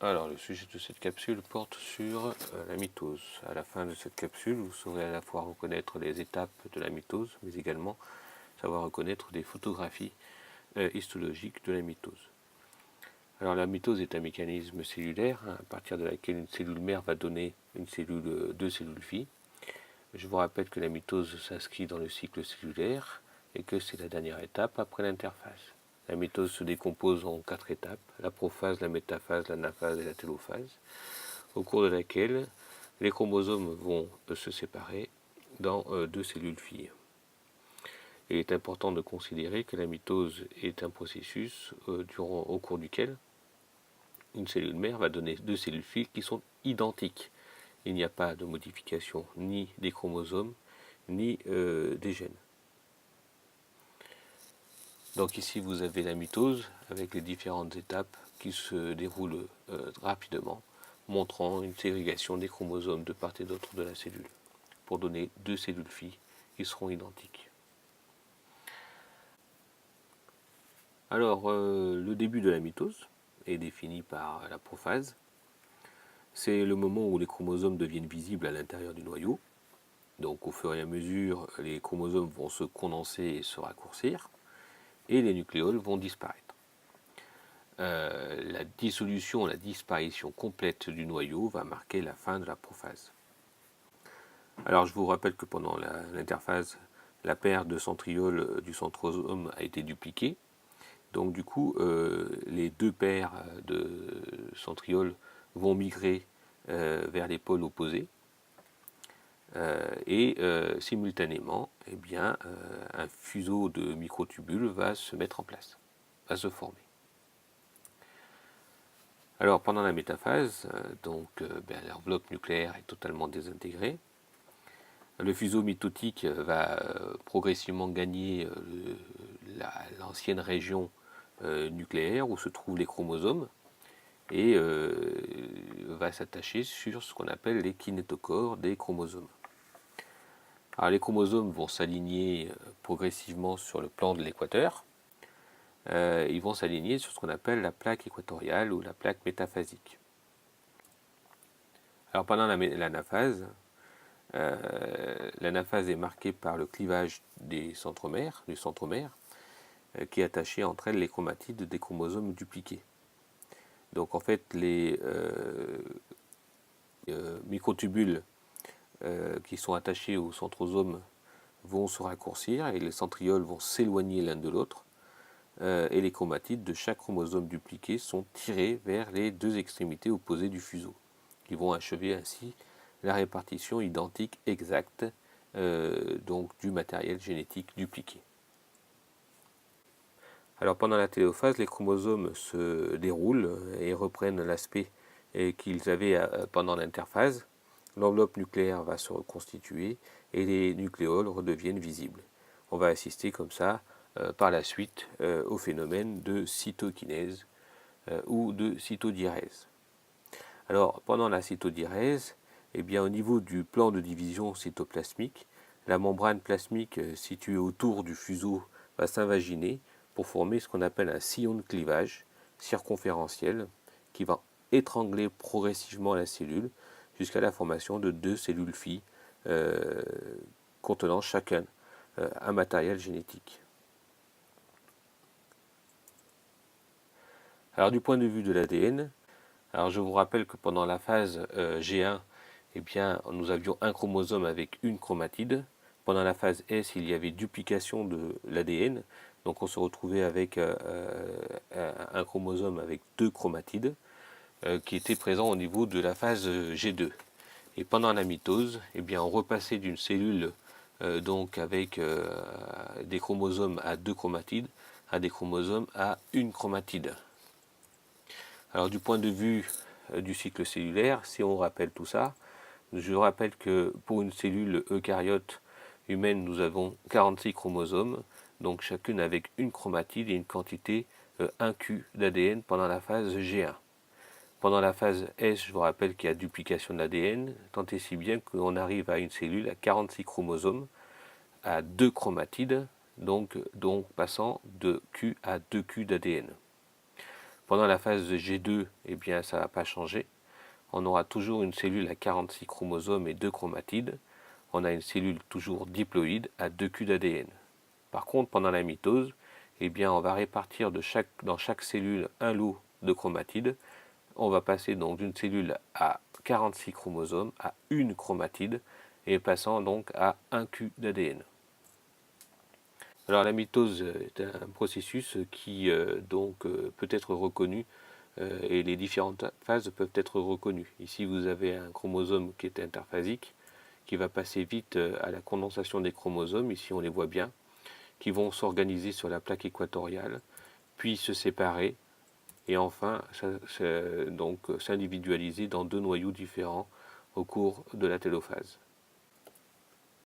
Alors, le sujet de cette capsule porte sur la mitose. À la fin de cette capsule, vous saurez à la fois reconnaître les étapes de la mitose, mais également savoir reconnaître des photographies histologiques de la mitose. Alors, la mitose est un mécanisme cellulaire à partir de laquelle une cellule mère va donner deux cellules filles. Je vous rappelle que la mitose s'inscrit dans le cycle cellulaire et que c'est la dernière étape après l'interphase. La mitose se décompose en 4 étapes, la prophase, la métaphase, l'anaphase et la télophase, au cours de laquelle les chromosomes vont se séparer dans deux cellules filles. Il est important de considérer que la mitose est un processus au cours duquel une cellule mère va donner deux cellules filles qui sont identiques. Il n'y a pas de modification ni des chromosomes ni des gènes. Donc ici vous avez la mitose avec les différentes étapes qui se déroulent rapidement, montrant une ségrégation des chromosomes de part et d'autre de la cellule, pour donner deux cellules filles qui seront identiques. Alors le début de la mitose est défini par la prophase. C'est le moment où les chromosomes deviennent visibles à l'intérieur du noyau. Donc au fur et à mesure, les chromosomes vont se condenser et se raccourcir, et les nucléoles vont disparaître. La dissolution, la disparition complète du noyau va marquer la fin de la prophase. Alors je vous rappelle que pendant l'interphase, la paire de centrioles du centrosome a été dupliquée. Donc du coup, les deux paires de centrioles vont migrer vers les pôles opposés. Et simultanément, eh bien, un fuseau de microtubules va se mettre en place, va se former. Alors pendant la métaphase, l'enveloppe nucléaire est totalement désintégrée. Le fuseau mitotique va progressivement gagner l'ancienne région nucléaire où se trouvent les chromosomes et va s'attacher sur ce qu'on appelle les kinétochores des chromosomes. Alors les chromosomes vont s'aligner progressivement sur le plan de l'équateur. Ils vont s'aligner sur ce qu'on appelle la plaque équatoriale ou la plaque métaphasique. Alors pendant l'anaphase, l'anaphase est marquée par le clivage du centromère, qui est attaché entre elles les chromatides des chromosomes dupliqués. Donc en fait, les microtubules qui sont attachés au centrosome vont se raccourcir et les centrioles vont s'éloigner l'un de l'autre. Et les chromatides de chaque chromosome dupliqué sont tirés vers les deux extrémités opposées du fuseau, qui vont achever ainsi la répartition identique exacte donc du matériel génétique dupliqué. Alors pendant la télophase, les chromosomes se déroulent et reprennent l'aspect qu'ils avaient pendant l'interphase. L'enveloppe nucléaire va se reconstituer et les nucléoles redeviennent visibles. On va assister comme ça par la suite au phénomène de cytokinèse ou de cytodiérèse. Alors pendant la cytodiérèse, eh bien, au niveau du plan de division cytoplasmique, la membrane plasmique située autour du fuseau va s'invaginer pour former ce qu'on appelle un sillon de clivage circonférentiel qui va étrangler progressivement la cellule jusqu'à la formation de deux cellules filles contenant chacun un matériel génétique. Alors du point de vue de l'ADN, alors je vous rappelle que pendant la phase G1, eh bien, nous avions un chromosome avec une chromatide. Pendant la phase S, il y avait duplication de l'ADN. Donc on se retrouvait avec un chromosome avec deux chromatides qui étaient présents au niveau de la phase G2. Et pendant la mitose, eh bien, on repassait d'une cellule donc avec des chromosomes à deux chromatides à des chromosomes à une chromatide. Alors du point de vue du cycle cellulaire, si on rappelle tout ça, je rappelle que pour une cellule eucaryote humaine, nous avons 46 chromosomes, donc chacune avec une chromatide et une quantité 1Q d'ADN pendant la phase G1. Pendant la phase S, je vous rappelle qu'il y a duplication de l'ADN, tant et si bien qu'on arrive à une cellule à 46 chromosomes, à 2 chromatides, donc passant de Q à 2Q d'ADN. Pendant la phase G2, eh bien, ça ne va pas changer. On aura toujours une cellule à 46 chromosomes et 2 chromatides. On a une cellule toujours diploïde à 2 Q d'ADN. Par contre, pendant la mitose, eh bien, on va répartir dans chaque cellule un lot de chromatides. On va passer donc d'une cellule à 46 chromosomes à une chromatide et passant donc à 1 Q d'ADN. Alors la mitose est un processus qui peut être reconnu et les différentes phases peuvent être reconnues. Ici vous avez un chromosome qui est interphasique, qui va passer vite à la condensation des chromosomes, ici on les voit bien, qui vont s'organiser sur la plaque équatoriale, puis se séparer, et enfin donc s'individualiser dans deux noyaux différents au cours de la télophase.